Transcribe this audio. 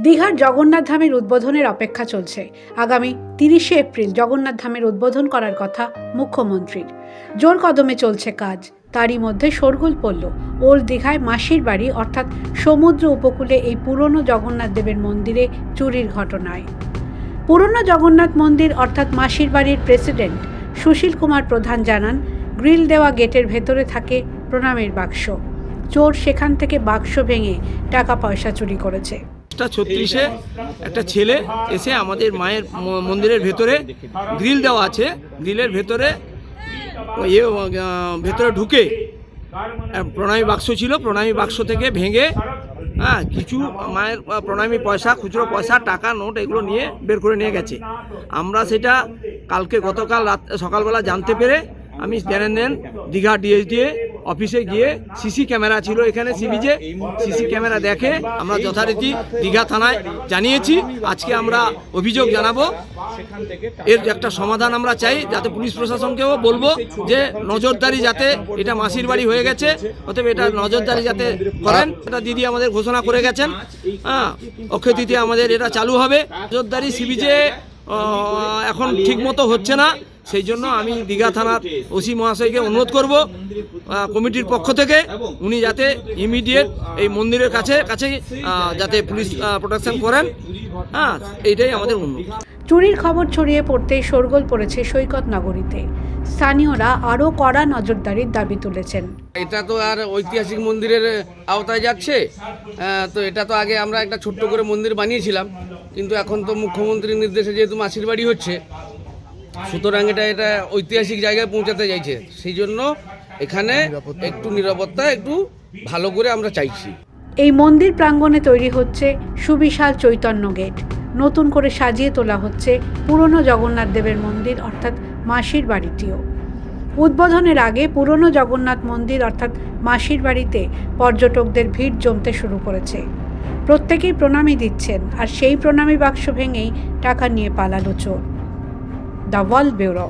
দীঘার জগন্নাথ ধামের উদ্বোধনের অপেক্ষা চলছে। আগামী 30শে এপ্রিল জগন্নাথ ধামের উদ্বোধন করার কথা মুখ্যমন্ত্রীর। জোর কদমে চলছে কাজ। তারই মধ্যে শোরগোল পড়ল ওল্ড দীঘায় মাসির বাড়ি অর্থাৎ সমুদ্র উপকূলে এই পুরনো জগন্নাথ দেবের মন্দিরে চুরির ঘটনায়। পুরনো জগন্নাথ মন্দির অর্থাৎ মাসির বাড়ির প্রেসিডেন্ট সুশীল কুমার প্রধান জানান, গ্রিল দেওয়া গেটের ভেতরে থাকে প্রণামীর বাক্স। চোর সেখান থেকে বাক্স ভেঙে টাকা পয়সা চুরি করেছে। 36-এ একটা ছেলে এসে আমাদের মায়ের মন্দিরের ভেতরে গ্রিল দেওয়া আছে, গ্রিলের ভেতরে ভেতরে ঢুকে প্রণামী বাক্স ছিল, প্রণামী বাক্স থেকে ভেঙে কিছু মায়ের প্রণামী পয়সা, খুচরো পয়সা, টাকা, নোট এগুলো নিয়ে বের করে নিয়ে গেছে। আমরা সেটা গতকাল সকালবেলা জানতে পেরে আমি দেন দীঘা ডিএসডিএ অফিসে গিয়ে সিসি ক্যামেরা ছিল এখানে সিবিজে, সিসি ক্যামেরা দেখে আমরা যথারীতি দীঘা থানায় জানিয়েছি। আজকে আমরা অভিযোগ জানাবো, এর একটা সমাধান আমরা চাই, যাতে পুলিশ প্রশাসনকেও বলবো যে নজরদারি, যাতে এটা মাসির বাড়ি হয়ে গেছে, অতএব এটা নজরদারি যাতে করেন। এটা দিদি আমাদের ঘোষণা করে গেছেন, অক্ষয় তৃতীয়া আমাদের এটা চালু হবে। নজরদারি সিবিজে এখন ঠিক মতো হচ্ছে না, সেই জন্য আমি দীঘা থানার ওসি মহাশয়কে অনুরোধ করব কমিটির পক্ষ থেকে উনি যাতে ইমিডিয়েট এই মন্দিরের কাছে যাতে পুলিশ প্রোটেকশন করেন। এইটাই আমাদের অনুরোধ। চুরির খবর ছড়িয়ে পড়তেই শোরগোল পড়েছে সৈকত নগরীতে। স্থানীয়রা আরও কড়া নজরদারির দাবি তুলেছেন। এটা তো আর ঐতিহাসিক মন্দিরের আওতায় যাচ্ছে, তো এটা তো আগে আমরা একটা ছোট্ট করে মন্দির বানিয়েছিলাম, কিন্তু এখন তো মুখ্যমন্ত্রীর নির্দেশে যেহেতু মাসির বাড়ি হচ্ছে, সুতরাং এটা ঐতিহাসিক জায়গায় পৌঁছাতে চাইছে, সেই জন্য এখানে একটু নিরাপত্তা একটু ভালো করে আমরা চাইছি। এই মন্দির প্রাঙ্গণে তৈরি হচ্ছে সুবিশাল চৈতন্য গেট। নতুন করে সাজিয়ে তোলা হচ্ছে পুরনো জগন্নাথ দেবের মন্দির অর্থাৎ মাসির বাড়িটিও। উদ্বোধনের আগে পুরনো জগন্নাথ মন্দির অর্থাৎ মাসির বাড়িতে পর্যটকদের ভিড় জমতে শুরু করেছে। প্রত্যেকেই প্রণামী দিচ্ছেন, আর সেই প্রণামী বাক্স ভেঙেই টাকা নিয়ে পালালো চোর। The world bureau.